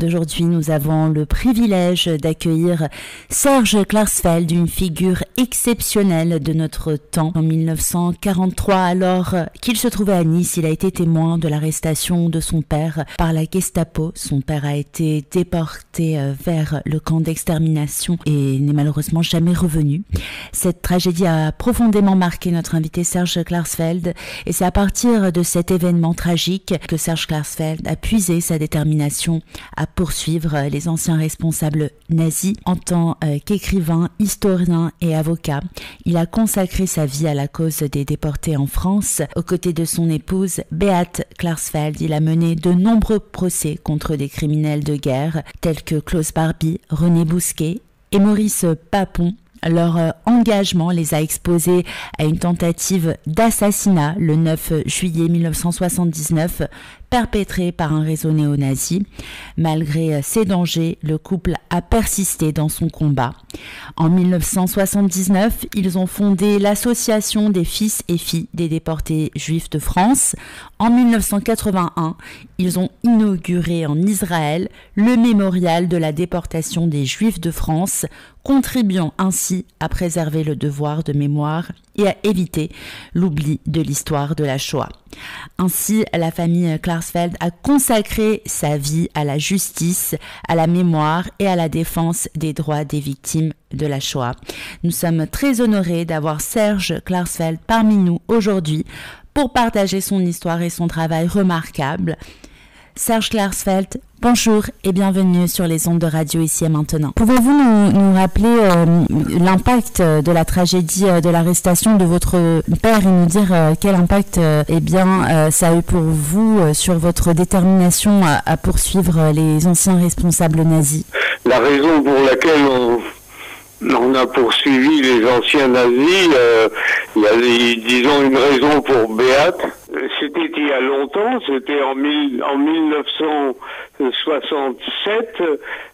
Aujourd'hui, nous avons le privilège d'accueillir Serge Klarsfeld, une figure exceptionnelle de notre temps. En 1943, alors qu'il se trouvait à Nice, il a été témoin de l'arrestation de son père par la Gestapo. Son père a été déporté vers le camp d'extermination et n'est malheureusement jamais revenu. Cette tragédie a profondément marqué notre invité Serge Klarsfeld et c'est à partir de cet événement tragique que Serge Klarsfeld a puisé sa détermination à poursuivre les anciens responsables nazis. En tant qu'écrivain, historien et avocat, il a consacré sa vie à la cause des déportés en France. Aux côtés de son épouse, Beate Klarsfeld, il a mené de nombreux procès contre des criminels de guerre tels que Klaus Barbie, René Bousquet et Maurice Papon. Leur engagement les a exposés à une tentative d'assassinat le 9 juillet 1979, perpétrée par un réseau néo-nazi. Malgré ces dangers, le couple a persisté dans son combat. En 1979, ils ont fondé l'Association des fils et filles des déportés juifs de France. En 1981, ils ont inauguré en Israël le mémorial de la déportation des Juifs de France, contribuant ainsi à préserver le devoir de mémoire et à éviter l'oubli de l'histoire de la Shoah. Ainsi, la famille Klarsfeld a consacré sa vie à la justice, à la mémoire et à la défense des droits des victimes de la Shoah. Nous sommes très honorés d'avoir Serge Klarsfeld parmi nous aujourd'hui pour partager son histoire et son travail remarquable. Serge Klarsfeld, bonjour et bienvenue sur les ondes de radio Ici et Maintenant. Pouvez-vous nous rappeler l'impact de la tragédie de l'arrestation de votre père et nous dire quel impact ça a eu pour vous sur votre détermination à poursuivre les anciens responsables nazis? La raison pour laquelle on a poursuivi les anciens nazis, il y a, disons, une raison pour Beate. C'était il y a longtemps, c'était en 1967.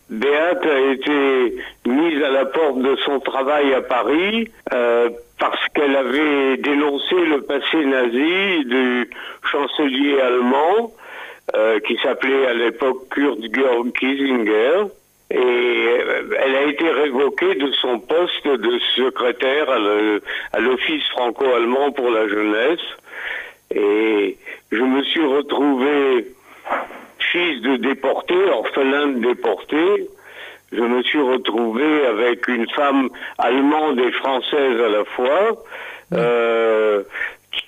Beate a été mise à la porte de son travail à Paris parce qu'elle avait dénoncé le passé nazi du chancelier allemand qui s'appelait à l'époque Kurt Georg Kiesinger. Et elle a été révoquée de son poste de secrétaire à l'Office franco-allemand pour la jeunesse. Et je me suis retrouvé fils de déporté, orphelin de déporté. Je me suis retrouvé avec une femme allemande et française à la fois,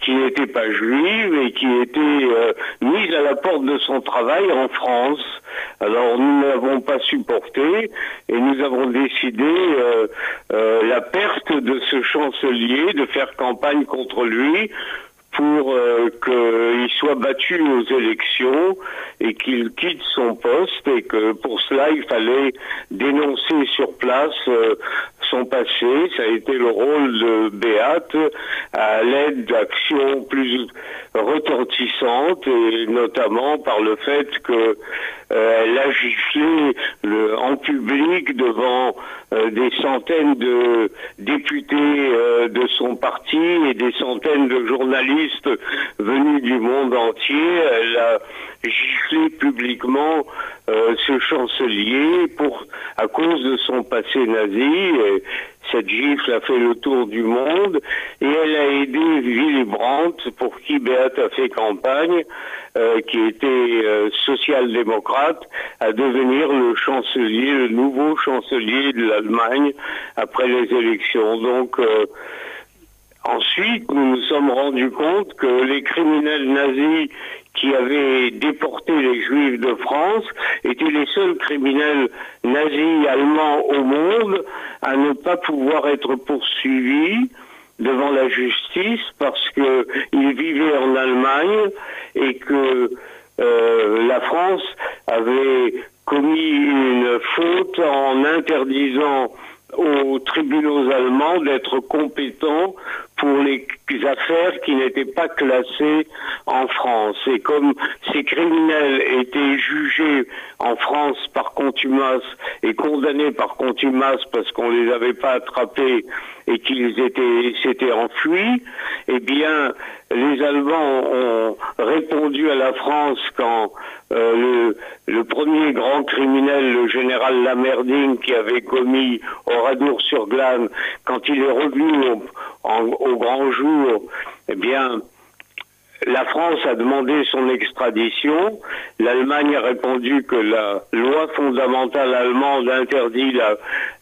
qui n'était pas juive et qui était mise à la porte de son travail en France. Alors nous n'avons pas supporté et nous avons décidé la perte de ce chancelier, de faire campagne contre lui pour qu'il soit battu aux élections et qu'il quitte son poste, et que pour cela il fallait dénoncer sur place son passé. Ça a été le rôle de Beate à l'aide d'actions plus retentissantes, et notamment par le fait que elle a giflé en public devant des centaines de députés de son parti et des centaines de journalistes venus du monde entier. Elle a giflé publiquement ce chancelier à cause de son passé nazi. Et cette gifle a fait le tour du monde et elle a aidé Willy Brandt, pour qui Beate a fait campagne, qui était social-démocrate, à devenir le nouveau chancelier de l'Allemagne après les élections. Donc ensuite, nous nous sommes rendus compte que les criminels nazis qui avaient déporté les Juifs de France étaient les seuls criminels nazis allemands au monde à ne pas pouvoir être poursuivis devant la justice parce que ils vivaient en Allemagne et que la France avait commis une faute en interdisant aux tribunaux allemands d'être compétents pour les affaires qui n'étaient pas classées en France. Et comme ces criminels étaient jugés en France par contumace et condamnés par contumace parce qu'on les avait pas attrapés et qu'ils s'étaient enfuis, eh bien, les Allemands ont répondu à la France quand le premier grand criminel, le général Lammerding, qui avait commis Oradour-sur-Glane, quand il est revenu au grand jour, eh bien, la France a demandé son extradition. L'Allemagne a répondu que la loi fondamentale allemande interdit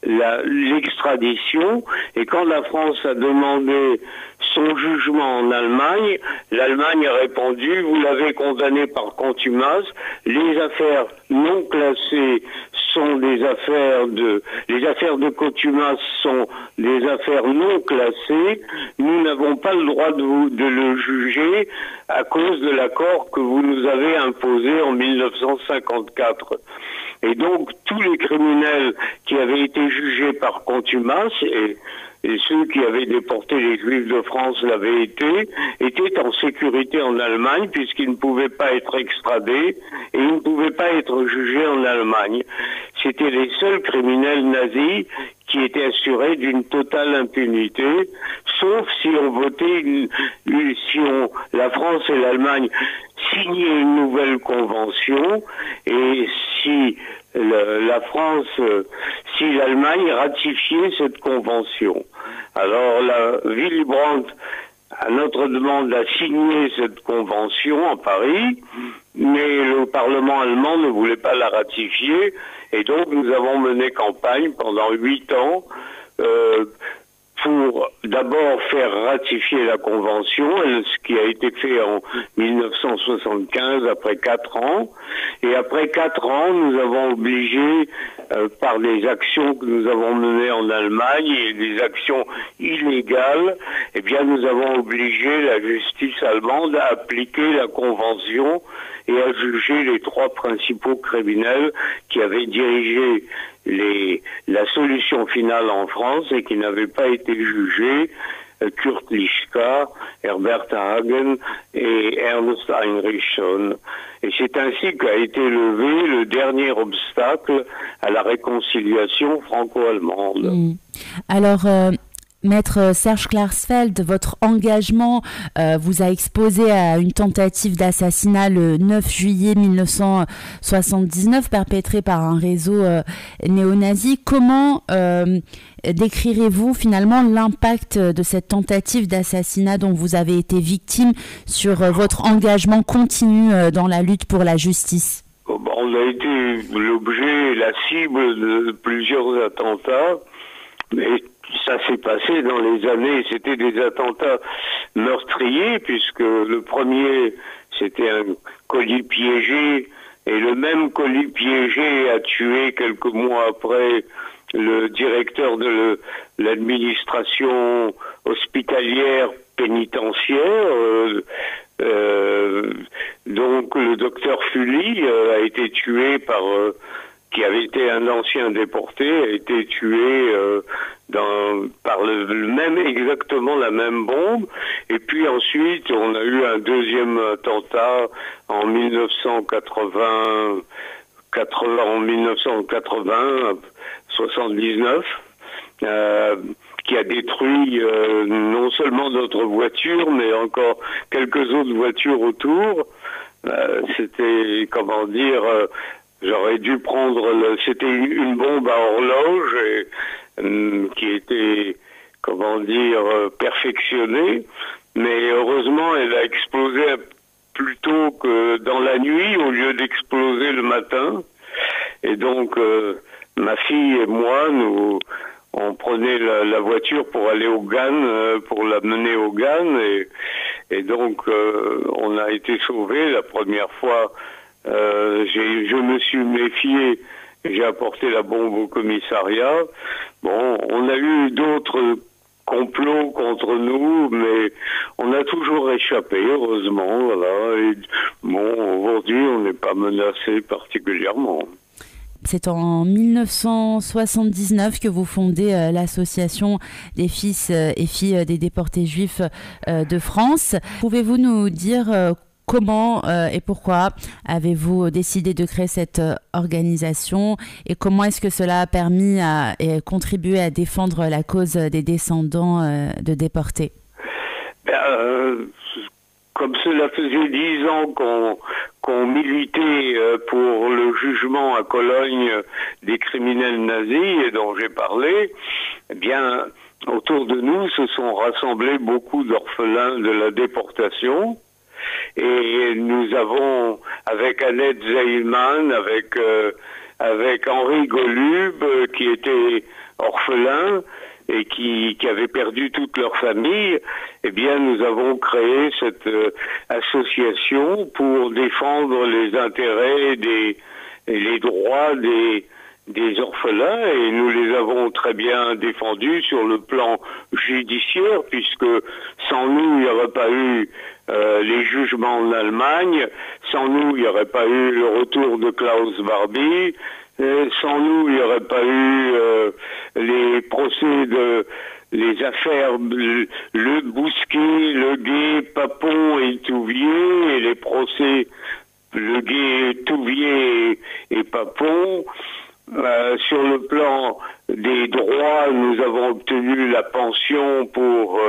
l'extradition. Et quand la France a demandé son jugement en Allemagne, l'Allemagne a répondu: vous l'avez condamné par contumace. Les affaires non classées sont les affaires de contumace sont des affaires non classées. Nous n'avons pas le droit de le juger à cause de l'accord que vous nous avez imposé en 1954. Et donc, tous les criminels qui avaient été jugés par contumace, et ceux qui avaient déporté les Juifs de France l'avaient été, étaient en sécurité en Allemagne puisqu'ils ne pouvaient pas être extradés et ils ne pouvaient pas être jugés en Allemagne. C'était les seuls criminels nazis qui étaient assurés d'une totale impunité, sauf si on votait, la France et l'Allemagne signaient une nouvelle convention et si si l'Allemagne ratifiait cette convention. Alors Willy Brandt, à notre demande, a signé cette convention à Paris, mais le Parlement allemand ne voulait pas la ratifier, et donc nous avons mené campagne pendant 8 ans pour d'abord faire ratifier la convention, ce qui a été fait en 1975 après 4 ans. Et après 4 ans, nous avons obligé, par des actions que nous avons menées en Allemagne et des actions illégales, eh bien nous avons obligé la justice allemande à appliquer la convention et à juger les 3 principaux criminels qui avaient dirigé la solution finale en France et qui n'avaient pas été jugés, Kurt Lischka, Herbert Hagen et Ernst Heinrichson. Et c'est ainsi qu'a été levé le dernier obstacle à la réconciliation franco-allemande. Alors, Maître Serge Klarsfeld, votre engagement vous a exposé à une tentative d'assassinat le 9 juillet 1979 perpétrée par un réseau néo-nazi. Comment décrirez-vous finalement l'impact de cette tentative d'assassinat dont vous avez été victime sur votre engagement continu dans la lutte pour la justice? On a été l'objet, la cible de plusieurs attentats, mais ça s'est passé dans les années, c'était des attentats meurtriers, puisque le premier, c'était un colis piégé, et le même colis piégé a tué quelques mois après le directeur de l'administration hospitalière pénitentiaire. Donc le docteur Fully a été tué qui avait été un ancien déporté, a été tué par exactement la même bombe. Et puis ensuite, on a eu un deuxième attentat en 1980, 79, qui a détruit non seulement notre voiture, mais encore quelques autres voitures autour. C'était, comment dire, j'aurais dû prendre c'était une bombe à horloge qui était, comment dire, perfectionnée, mais heureusement elle a explosé plus tôt que dans la nuit au lieu d'exploser le matin. Et donc ma fille et moi, on prenait la voiture pour aller au GAN, pour la mener au GAN, et donc on a été sauvés la première fois. Je me suis méfié, j'ai apporté la bombe au commissariat. Bon, on a eu d'autres complots contre nous, mais on a toujours échappé, heureusement, voilà. Et bon, aujourd'hui, on n'est pas menacé particulièrement. C'est en 1979 que vous fondez l'association des fils et filles des déportés juifs de France. Pouvez-vous nous dire comment et pourquoi avez-vous décidé de créer cette organisation et comment est-ce que cela a permis et contribué à défendre la cause des descendants de déportés? Comme cela faisait 10 ans qu'on militait pour le jugement à Cologne des criminels nazis et dont j'ai parlé, eh bien, autour de nous se sont rassemblés beaucoup d'orphelins de la déportation. Et nous avons, avec Annette Zeilman, avec Henri Golub, qui était orphelin et qui avait perdu toute leur famille, eh bien, nous avons créé cette association pour défendre les intérêts et les droits des orphelins, et nous les avons très bien défendus sur le plan judiciaire, puisque sans nous, il n'y aurait pas eu les jugements en Allemagne, sans nous, il n'y aurait pas eu le retour de Klaus Barbie, sans nous, il n'y aurait pas eu les procès les affaires Le Bousquet, Le Guet, Papon et Touvier, et les procès Le Guet, Touvier et Papon. Sur le plan des droits, nous avons obtenu la pension pour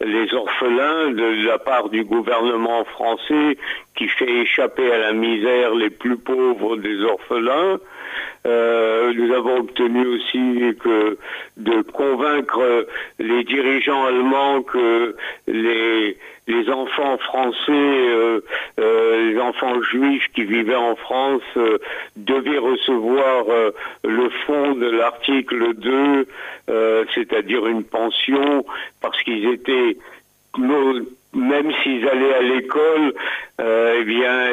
les orphelins de la part du gouvernement français qui fait échapper à la misère les plus pauvres des orphelins. Nous avons obtenu aussi de convaincre les dirigeants allemands que les enfants français, les enfants juifs qui vivaient en France devaient recevoir le fond de l'article 2, c'est-à-dire une pension, parce qu'ils étaient, même s'ils allaient à l'école, eh bien,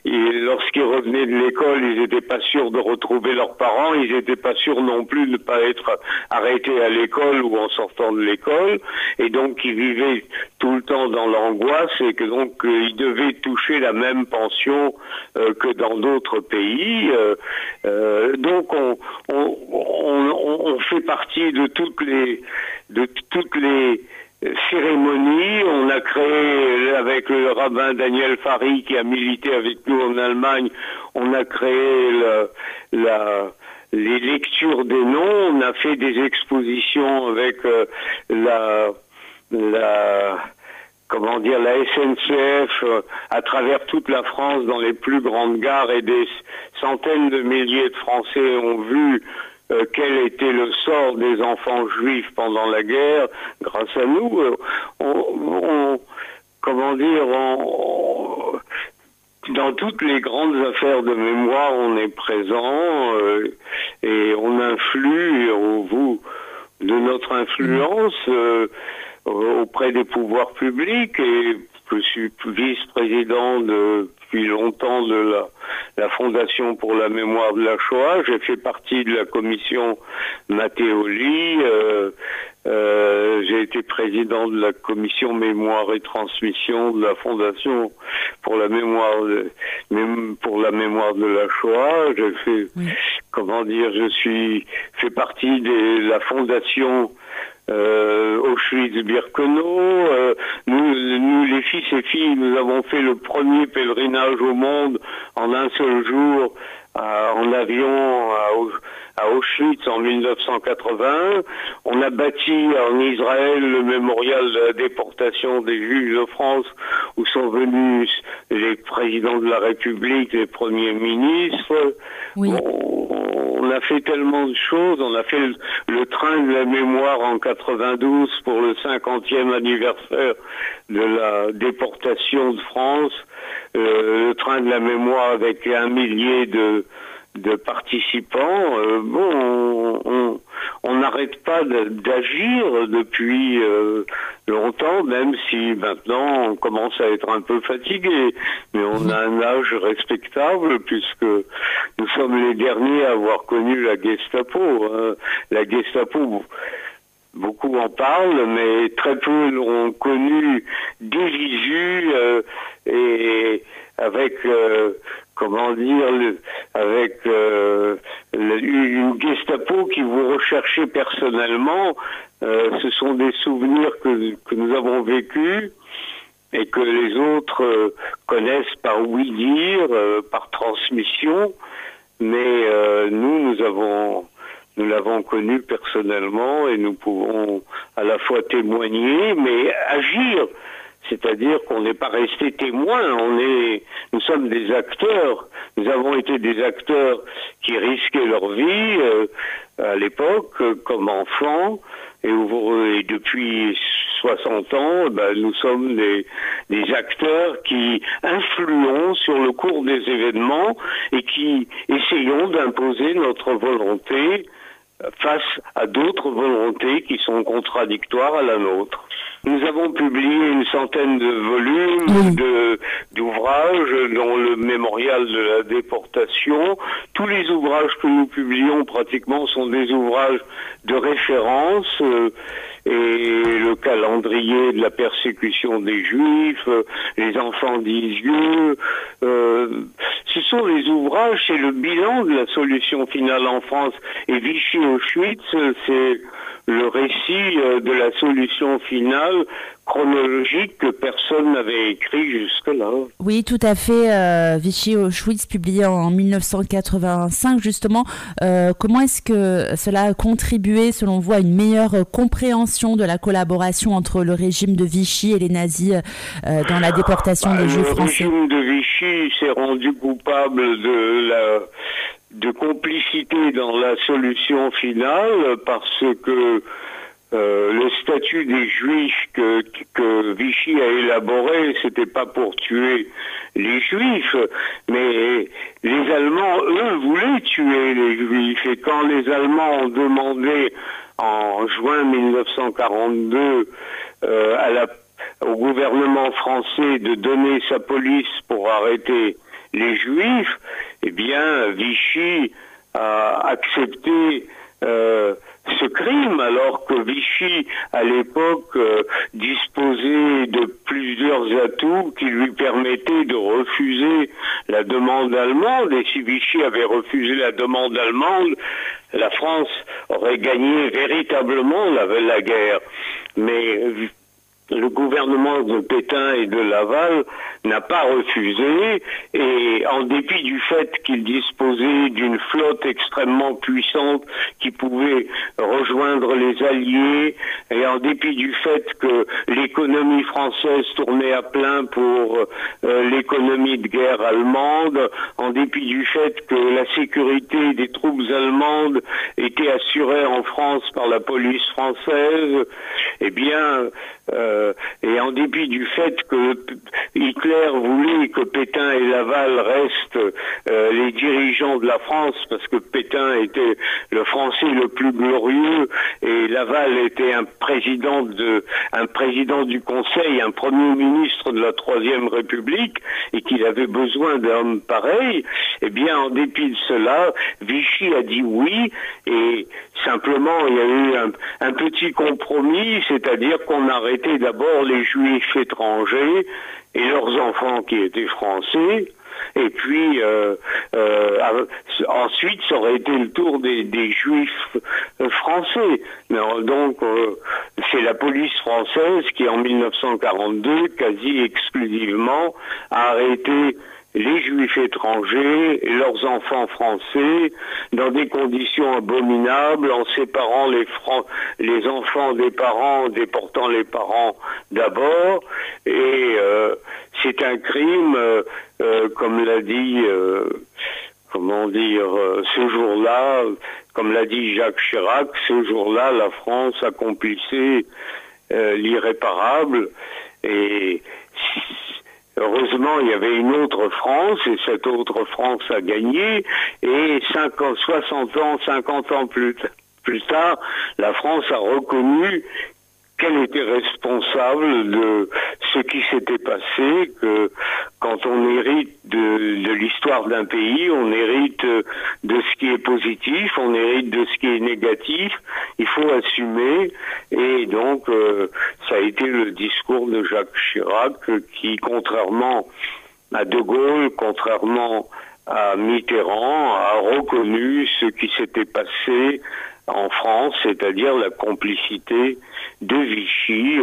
lorsqu'ils revenaient de l'école, ils n'étaient pas sûrs de retrouver leurs parents, ils n'étaient pas sûrs non plus de ne pas être arrêtés à l'école ou en sortant de l'école, et donc ils vivaient tout le temps dans l'angoisse, et que donc ils devaient toucher la même pension que dans d'autres pays. Donc on fait partie de toutes les cérémonie. On a créé, avec le rabbin Daniel Fari qui a milité avec nous en Allemagne, on a créé les lectures des noms. On a fait des expositions avec la SNCF à travers toute la France dans les plus grandes gares, et des centaines de milliers de Français ont vu quel était le sort des enfants juifs pendant la guerre. Grâce à nous, dans toutes les grandes affaires de mémoire, on est présent et on influe au bout de notre influence auprès des pouvoirs publics, et je suis vice-président depuis longtemps de la Fondation pour la mémoire de la Shoah. J'ai fait partie de la commission Matteoli. J'ai été président de la commission mémoire et transmission de la Fondation pour la mémoire de la Shoah. J'ai fait, fait partie de la fondation Auschwitz-Birkenau. Nous, les fils et filles, nous avons fait le premier pèlerinage au monde en un seul jour en avion à Auschwitz en 1980. On a bâti en Israël le mémorial de la déportation des Juifs de France, où sont venus les présidents de la République, les premiers ministres. Oui. On a fait tellement de choses. On a fait le train de la mémoire en 92 pour le 50e anniversaire de la déportation de France. Le train de la mémoire avec 1 millier de participants. On n'arrête pas d'agir depuis longtemps, même si maintenant on commence à être un peu fatigué. Mais on a un âge respectable, puisque nous sommes les derniers à avoir connu la Gestapo. La Gestapo, beaucoup en parlent, mais très peu l'ont connu des visus et avec cherché personnellement, ce sont des souvenirs que nous avons vécus et que les autres connaissent par ouï-dire, par transmission, mais nous l'avons connu personnellement et nous pouvons à la fois témoigner, mais agir. C'est-à-dire qu'on n'est pas resté témoin, nous sommes des acteurs. Nous avons été des acteurs qui risquaient leur vie à l'époque comme enfants, et depuis 60 ans, nous sommes des acteurs qui influons sur le cours des événements et qui essayons d'imposer notre volonté face à d'autres volontés qui sont contradictoires à la nôtre. Nous avons publié une centaine de volumes d'ouvrages, dont le mémorial de la déportation. Tous les ouvrages que nous publions pratiquement sont des ouvrages de référence, et le calendrier de la persécution des Juifs, les enfants d'Isieux. Ce sont les ouvrages, c'est le bilan de la solution finale en France. Et Vichy-Auschwitz, c'est le récit de la solution finale chronologique que personne n'avait écrit jusque-là. Oui, tout à fait. Vichy-Auschwitz, publié en 1985, justement. Comment est-ce que cela a contribué, selon vous, à une meilleure compréhension de la collaboration entre le régime de Vichy et les nazis dans la déportation des Juifs français? Le régime de Vichy s'est rendu coupable de complicité dans la solution finale parce que le statut des Juifs que Vichy a élaboré, c'était pas pour tuer les Juifs, mais les Allemands, eux, voulaient tuer les Juifs. Et quand les Allemands ont demandé en juin 1942 au gouvernement français de donner sa police pour arrêter les Juifs, eh bien, Vichy a accepté ce crime, alors que Vichy, à l'époque, disposait de plusieurs atouts qui lui permettaient de refuser la demande allemande. Et si Vichy avait refusé la demande allemande, la France aurait gagné véritablement la guerre. Mais le gouvernement de Pétain et de Laval n'a pas refusé, et en dépit du fait qu'il disposait d'une flotte extrêmement puissante qui pouvait rejoindre les Alliés, et en dépit du fait que l'économie française tournait à plein pour l'économie de guerre allemande, en dépit du fait que la sécurité des troupes allemandes était assurée en France par la police française, eh bien, et en dépit du fait que Hitler voulait que Pétain et Laval restent les dirigeants de la France, parce que Pétain était le Français le plus glorieux et Laval était un président du Conseil, un premier ministre de la Troisième République, et qu'il avait besoin d'hommes pareils, eh bien, en dépit de cela, Vichy a dit oui, et simplement il y a eu un petit compromis, c'est-à-dire qu'on arrêtait d'abord les Juifs étrangers et leurs enfants qui étaient français, et puis ensuite ça aurait été le tour des Juifs français. Donc c'est la police française qui en 1942 quasi exclusivement a arrêté les Juifs étrangers et leurs enfants français dans des conditions abominables, en séparant les enfants des parents, en déportant les parents d'abord. Et c'est un crime, comme l'a dit, ce jour-là, comme l'a dit Jacques Chirac, ce jour-là, la France accomplissait l'irréparable. Et heureusement, il y avait une autre France, et cette autre France a gagné, et 50 ans plus tard, la France a reconnu qu'elle était responsable de ce qui s'était passé, que quand on hérite de l'histoire d'un pays, on hérite de ce qui est positif, on hérite de ce qui est négatif, il faut assumer, et donc ça a été le discours de Jacques Chirac qui, contrairement à De Gaulle, contrairement à Mitterrand, a reconnu ce qui s'était passé en France, c'est-à-dire la complicité de Vichy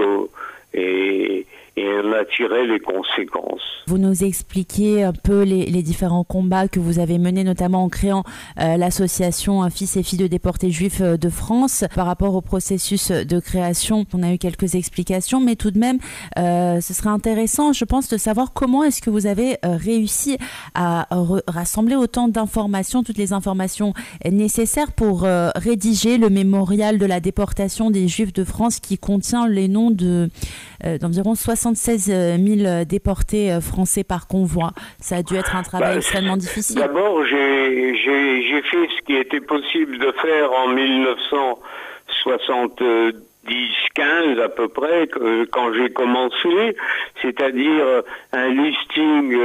et on a tiré les conséquences. Vous nous expliquez un peu les différents combats que vous avez menés, notamment en créant l'association Fils et filles de déportés juifs de France. Par rapport au processus de création, on a eu quelques explications, mais tout de même, ce serait intéressant, je pense, de savoir comment est-ce que vous avez réussi à rassembler autant d'informations, toutes les informations nécessaires pour rédiger le mémorial de la déportation des Juifs de France qui contient les noms d'environ 76 000 déportés français par convoi. Ça a dû être un travail extrêmement difficile. D'abord, j'ai fait ce qui était possible de faire en 1970-15 à peu près, quand j'ai commencé, c'est-à-dire un listing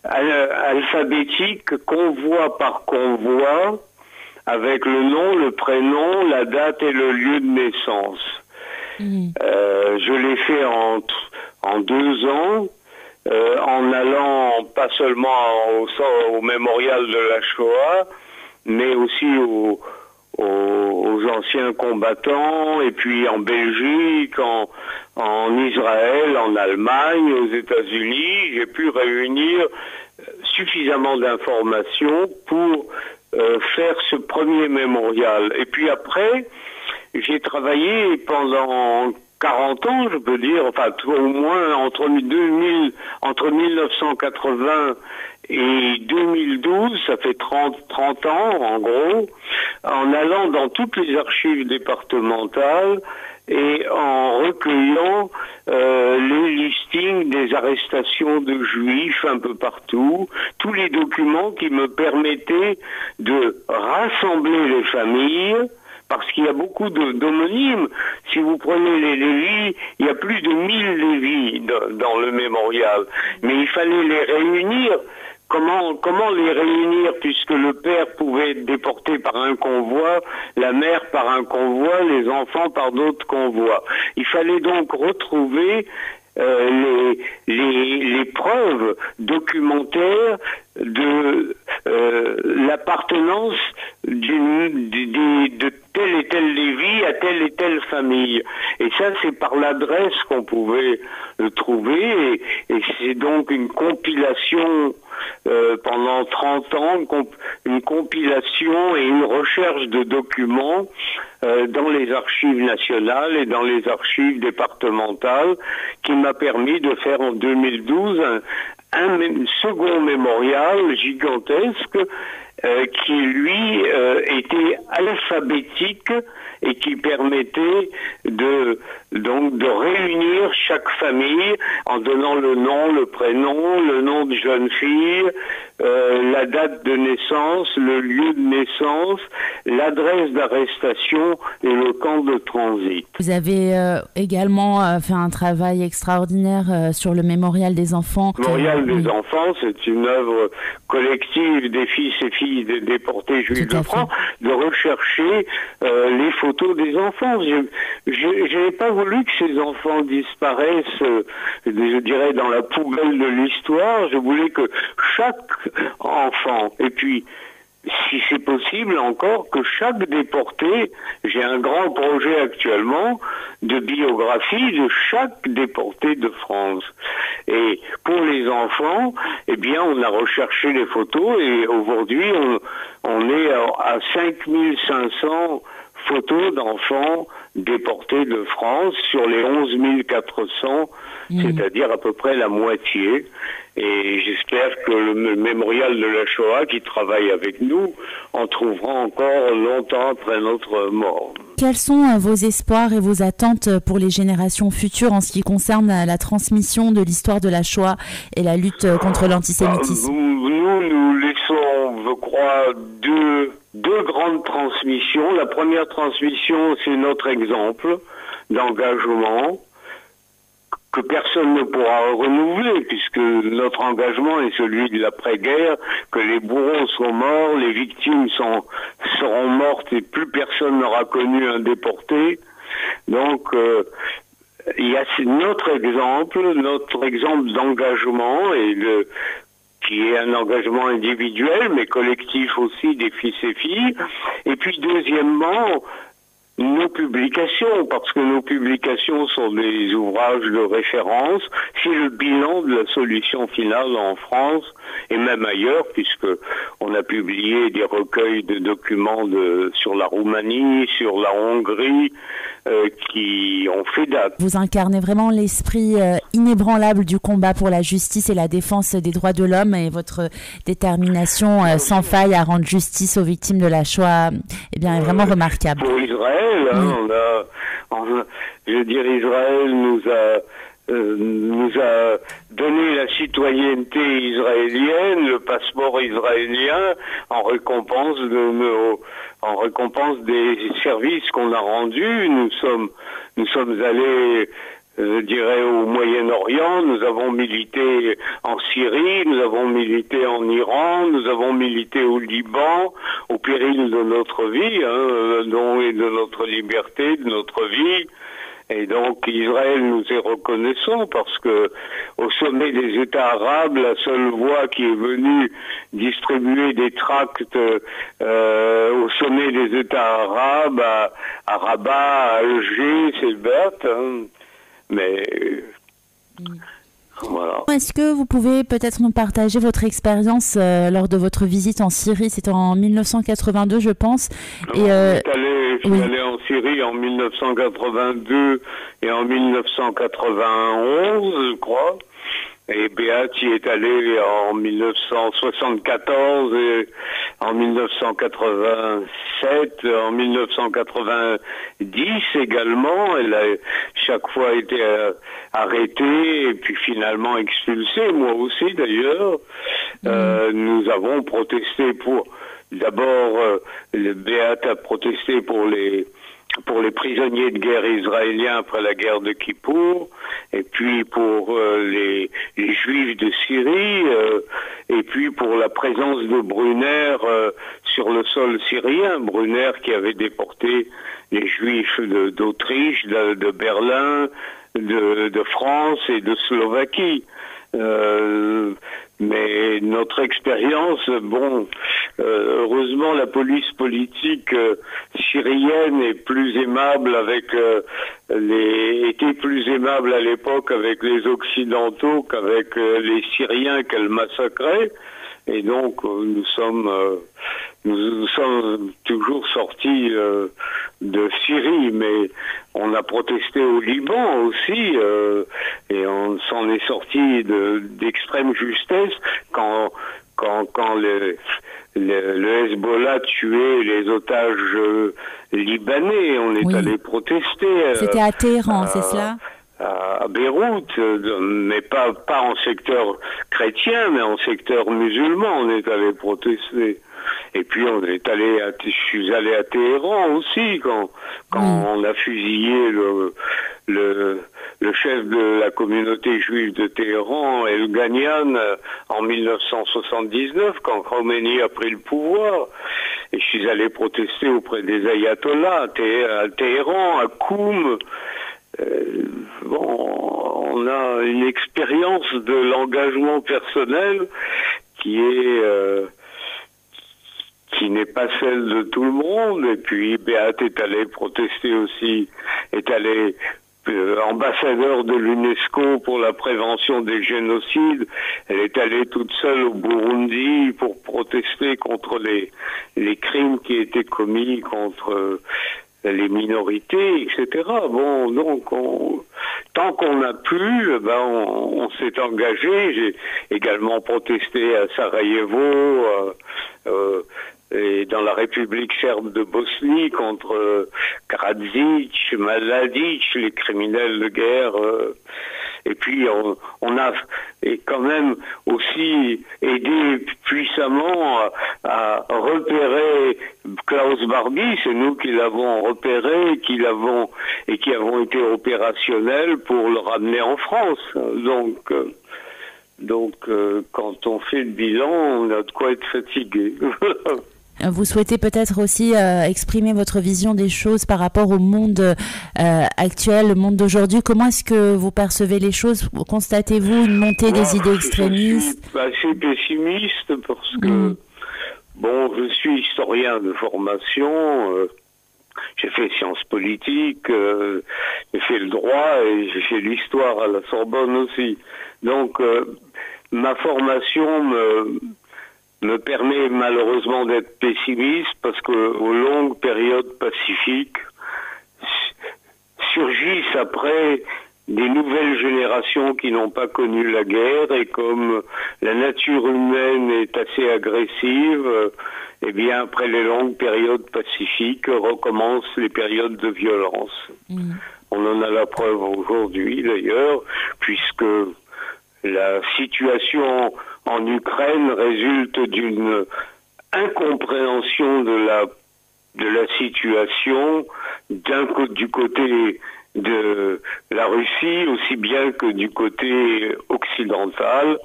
alphabétique, convoi par convoi, avec le nom, le prénom, la date et le lieu de naissance. Je l'ai fait en 2 ans, en allant pas seulement au mémorial de la Shoah, mais aussi aux anciens combattants, et puis en Belgique, en Israël, en Allemagne, aux États-Unis. J'ai pu réunir suffisamment d'informations pour faire ce premier mémorial. Et puis après, j'ai travaillé pendant 40 ans, je peux dire, enfin au moins entre 1980 et 2012, ça fait 30 ans en gros, en allant dans toutes les archives départementales et en recueillant les listings des arrestations de juifs un peu partout, tous les documents qui me permettaient de rassembler les familles, parce qu'il y a beaucoup d'homonymes. Si vous prenez les Lévis, il y a plus de 1000 Lévis dans le mémorial. Mais il fallait les réunir. Comment les réunir, puisque le père pouvait être déporté par un convoi, la mère par un convoi, les enfants par d'autres convois. Il fallait donc retrouver les preuves documentaires de l'appartenance de tel et tel Lévi à telle et telle famille. Et ça, c'est par l'adresse qu'on pouvait le trouver, et c'est donc une compilation pendant 30 ans, une compilation et une recherche de documents dans les archives nationales et dans les archives départementales, qui m'a permis de faire en 2012 un second mémorial gigantesque qui lui était alphabétique et qui permettait de réunir chaque famille en donnant le nom, le prénom, le nom de jeune fille, la date de naissance, le lieu de naissance, l'adresse d'arrestation et le camp de transit. Vous avez également fait un travail extraordinaire sur le mémorial des enfants. Le mémorial des enfants, c'est une œuvre collective des fils et filles des déportés juifs de France, de rechercher les photos des enfants. Je n'ai pas voulu que ces enfants disparaissent, je dirais, dans la poubelle de l'histoire. Je voulais que chaque enfant, et puis si c'est possible encore, que chaque déporté, j'ai un grand projet actuellement de biographie de chaque déporté de France. Et pour les enfants, eh bien, on a recherché les photos, et aujourd'hui, on est à 5500 photos d'enfants déportés de France sur les 11 400, c'est-à-dire à peu près la moitié. Et j'espère que le mémorial de la Shoah, qui travaille avec nous, en trouvera encore longtemps après notre mort. Quels sont vos espoirs et vos attentes pour les générations futures en ce qui concerne la transmission de l'histoire de la Shoah et la lutte contre l'antisémitisme? Nous laissons, je crois, deux grandes transmissions. La première transmission, c'est notre exemple d'engagement que personne ne pourra renouveler, puisque notre engagement est celui de l'après-guerre, que les bourreaux sont morts, les victimes seront mortes et plus personne n'aura connu un déporté. Donc, il y a notre exemple d'engagement qui est un engagement individuel, mais collectif aussi des fils et filles. Et puis deuxièmement, nos publications, parce que nos publications sont des ouvrages de référence, c'est le bilan de la solution finale en France et même ailleurs, puisque on a publié des recueils de documents sur la Roumanie, sur la Hongrie, qui ont fait date. Vous incarnez vraiment l'esprit inébranlable du combat pour la justice et la défense des droits de l'homme, et votre détermination sans faille à rendre justice aux victimes de la Shoah est vraiment remarquable. Pour Israël, je veux dire, Israël nous a donné la citoyenneté israélienne, le passeport israélien, en récompense des services qu'on a rendus. Nous sommes allés, je dirais, au Moyen-Orient, nous avons milité en Syrie, nous avons milité en Iran, nous avons milité au Liban, au péril de notre vie, et de notre liberté, de notre vie. Et donc Israël nous est reconnaissant parce que au sommet des États arabes, la seule voix qui est venue distribuer des tracts au sommet des États arabes, à Rabat, à Alger, c'est bête, mais voilà. Est-ce que vous pouvez peut-être nous partager votre expérience lors de votre visite en Syrie? C'était en 1982, je pense. Je suis allé en Syrie en 1982 et en 1991, je crois. Et Beat y est allé en 1974 et en 1987, en 1990 également. Elle a chaque fois été arrêtée et puis finalement expulsée, moi aussi d'ailleurs. Nous avons protesté d'abord, Beat a protesté pour les prisonniers de guerre israéliens après la guerre de Kippour, et puis pour les Juifs de Syrie, et puis pour la présence de Brunner sur le sol syrien. Brunner qui avait déporté les Juifs d'Autriche, de Berlin, de France et de Slovaquie. Mais notre expérience, heureusement la police politique syrienne est plus aimable était plus aimable à l'époque avec les Occidentaux qu'avec les Syriens qu'elle massacrait. Et donc nous sommes toujours sortis de Syrie, mais on a protesté au Liban aussi, et on s'en est sorti d'extrême justesse quand le Hezbollah tuait les otages libanais. On est allé protester. C'était à Téhéran, c'est cela? À Beyrouth, mais pas en secteur chrétien, mais en secteur musulman, on est allé protester. Et puis je suis allé à Téhéran aussi quand on a fusillé le chef de la communauté juive de Téhéran, El Ghanian, en 1979, quand Khomeini a pris le pouvoir. Et je suis allé protester auprès des ayatollahs à Téhéran, à Koum. On a une expérience de l'engagement personnel qui n'est pas celle de tout le monde. Et puis Beat est allé protester aussi, est allé ambassadeur de l'UNESCO pour la prévention des génocides. Elle est allée toute seule au Burundi pour protester contre les crimes qui étaient commis contre les minorités, etc. Donc tant qu'on a pu, on s'est engagé. J'ai également protesté à Sarajevo et dans la République serbe de Bosnie contre Karadzic, Mladic, les criminels de guerre. Et puis on a quand même aussi aidé puissamment à repérer Klaus Barbie. C'est nous qui l'avons repéré, qui avons été opérationnels pour le ramener en France. Donc quand on fait le bilan, on a de quoi être fatigué. Vous souhaitez peut-être aussi exprimer votre vision des choses par rapport au monde actuel, le monde d'aujourd'hui. Comment est-ce que vous percevez les choses? Constatez-vous une montée des idées extrémistes? Je suis assez pessimiste parce que, bon, je suis historien de formation, j'ai fait sciences politiques, j'ai fait le droit et j'ai fait l'histoire à la Sorbonne aussi. Donc, ma formation me permet malheureusement d'être pessimiste parce que aux longues périodes pacifiques surgissent après des nouvelles générations qui n'ont pas connu la guerre, et comme la nature humaine est assez agressive, eh bien après les longues périodes pacifiques recommencent les périodes de violence. On en a la preuve aujourd'hui d'ailleurs, puisque la situation en Ukraine résulte d'une incompréhension de la situation du côté de la Russie aussi bien que du côté occidental,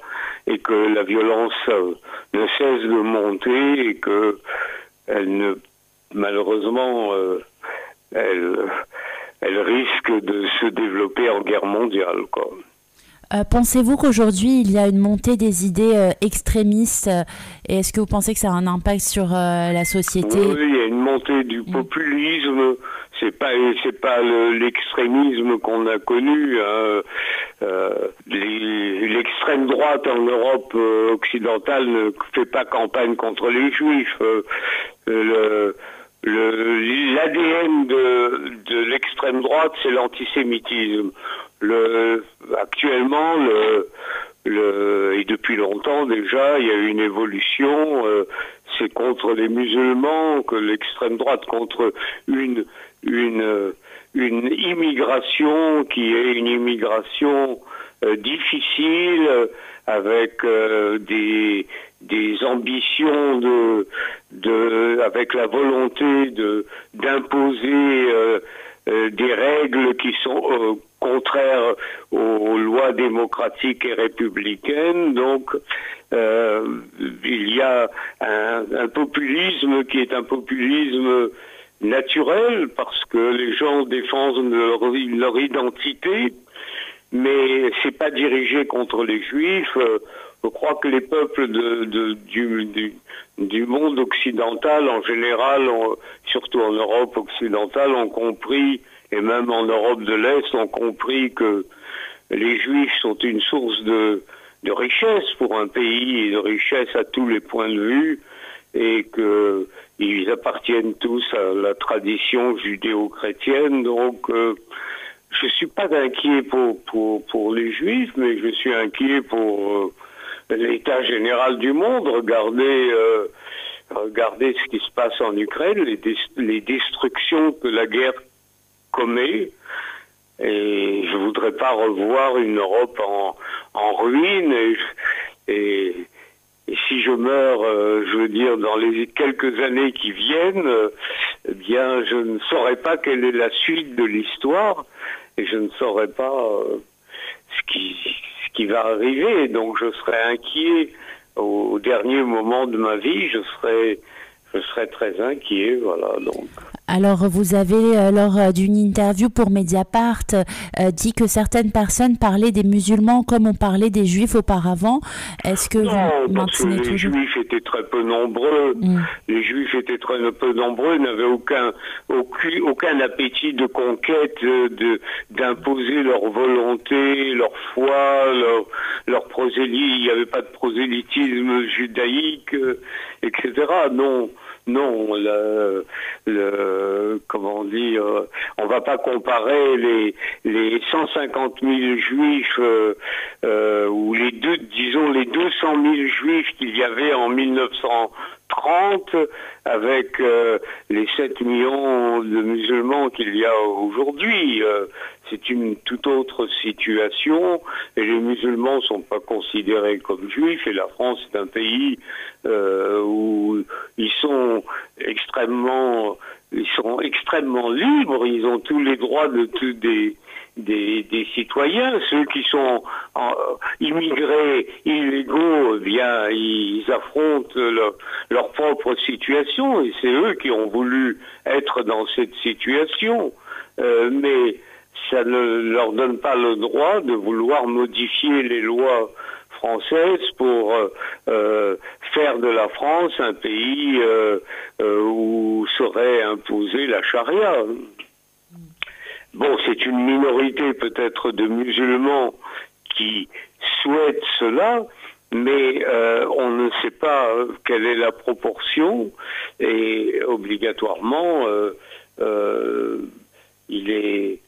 et que la violence ne cesse de monter et que malheureusement elle risque de se développer en guerre mondiale, quoi. Pensez-vous qu'aujourd'hui il y a une montée des idées extrémistes, et est-ce que vous pensez que ça a un impact sur la société? Oui, il y a une montée du populisme. C'est pas l'extrémisme qu'on a connu. L'extrême droite en Europe occidentale ne fait pas campagne contre les Juifs. L'ADN de l'extrême droite, c'est l'antisémitisme. Actuellement, et depuis longtemps déjà, il y a une évolution. C'est contre les musulmans que l'extrême droite, contre une immigration qui est une immigration difficile, avec des ambitions avec la volonté d'imposer des règles qui sont contraires aux lois démocratiques et républicaines. Donc il y a un populisme qui est un populisme naturel, parce que les gens défendent leur identité, mais c'est pas dirigé contre les Juifs. Je crois que les peuples du monde occidental en général, surtout en Europe occidentale, ont compris, et même en Europe de l'Est, ont compris que les Juifs sont une source de richesse pour un pays, et de richesse à tous les points de vue, et qu'ils appartiennent tous à la tradition judéo-chrétienne. Donc je suis pas inquiet pour les Juifs, mais je suis inquiet pour l'état général du monde. Regardez ce qui se passe en Ukraine, les destructions que la guerre commet. Et je voudrais pas revoir une Europe en ruine. Et si je meurs, je veux dire, dans les quelques années qui viennent, eh bien, je ne saurais pas quelle est la suite de l'histoire, et je ne saurais pas ce qui va arriver. Donc, je serais inquiet au dernier moment de ma vie. Je serais très inquiet, voilà. Donc. Alors, vous avez, lors d'une interview pour Mediapart, dit que certaines personnes parlaient des musulmans comme on parlait des juifs auparavant. Est-ce que vous maintenez toujours? Les juifs étaient très peu nombreux. Les juifs étaient très peu nombreux, n'avaient aucun appétit de conquête, d'imposer leur volonté, leur foi, leur prosélytisme. Il n'y avait pas de prosélytisme judaïque, etc. Non, comment dire, on va pas comparer les 150 000 juifs ou les 200 000 juifs qu'il y avait en 1930 avec les 7 millions de musulmans qu'il y a aujourd'hui. c'est une toute autre situation, et les musulmans sont pas considérés comme juifs, et la France est un pays où ils sont extrêmement libres, ils ont tous les droits de des citoyens. Ceux qui sont immigrés, illégaux, eh bien, ils affrontent leur propre situation, et c'est eux qui ont voulu être dans cette situation. Mais ça ne leur donne pas le droit de vouloir modifier les lois françaises pour faire de la France un pays où serait imposée la charia. Bon, c'est une minorité peut-être de musulmans qui souhaitent cela, mais on ne sait pas quelle est la proportion, et obligatoirement il est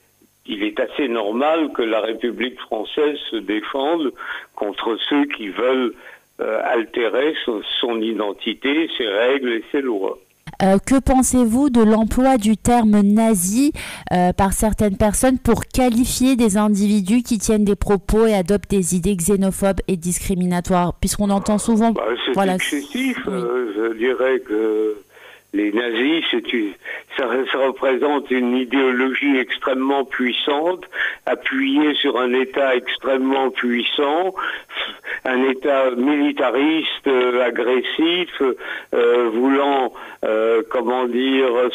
assez normal que la République française se défende contre ceux qui veulent altérer son identité, ses règles et ses lois. Que pensez-vous de l'emploi du terme nazi par certaines personnes pour qualifier des individus qui tiennent des propos et adoptent des idées xénophobes et discriminatoires, puisqu'on entend souvent... c'est excessif. Oui. Je dirais que les nazis, ça représente une idéologie extrêmement puissante, appuyée sur un État extrêmement puissant, un État militariste, agressif, voulant,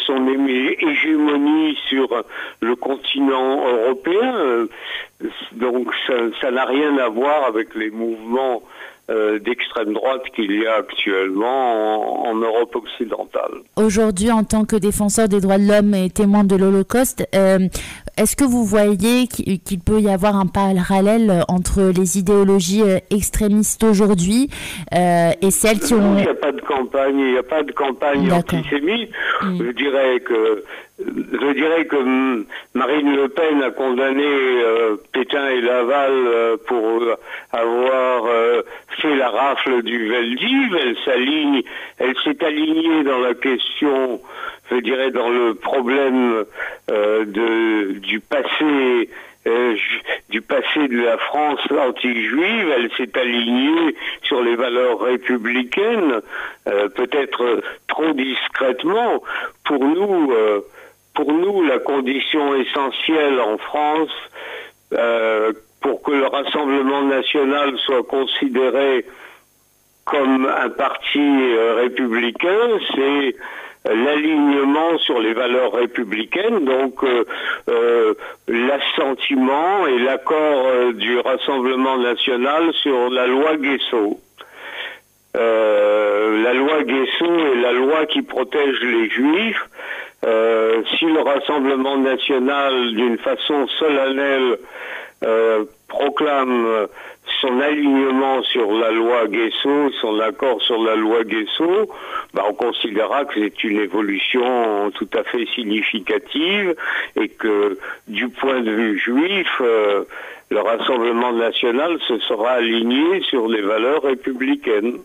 son hégémonie sur le continent européen. Donc ça n'a rien à voir avec les mouvements d'extrême droite qu'il y a actuellement en Europe occidentale. Aujourd'hui, en tant que défenseur des droits de l'homme et témoin de l'Holocauste, est-ce que vous voyez qu'il peut y avoir un parallèle entre les idéologies extrémistes aujourd'hui et celles qui ont... Il n'y a pas de campagne antisémite. Je dirais que Marine Le Pen a condamné Pétain et Laval pour avoir fait la rafle du Veldiv. Elle s'est alignée dans la question, je dirais, dans le problème du passé de la France anti-juive. Elle s'est alignée sur les valeurs républicaines, peut-être trop discrètement. Pour nous, la condition essentielle en France, pour que le Rassemblement national soit considéré comme un parti républicain, c'est l'alignement sur les valeurs républicaines, donc l'assentiment et l'accord du Rassemblement national sur la loi Guessot. La loi Guessot est la loi qui protège les Juifs. Si le Rassemblement national, d'une façon solennelle, proclame son alignement sur la loi Guessot, son accord sur la loi Guessot, on considérera que c'est une évolution tout à fait significative, et que du point de vue juif, le Rassemblement national se sera aligné sur les valeurs républicaines.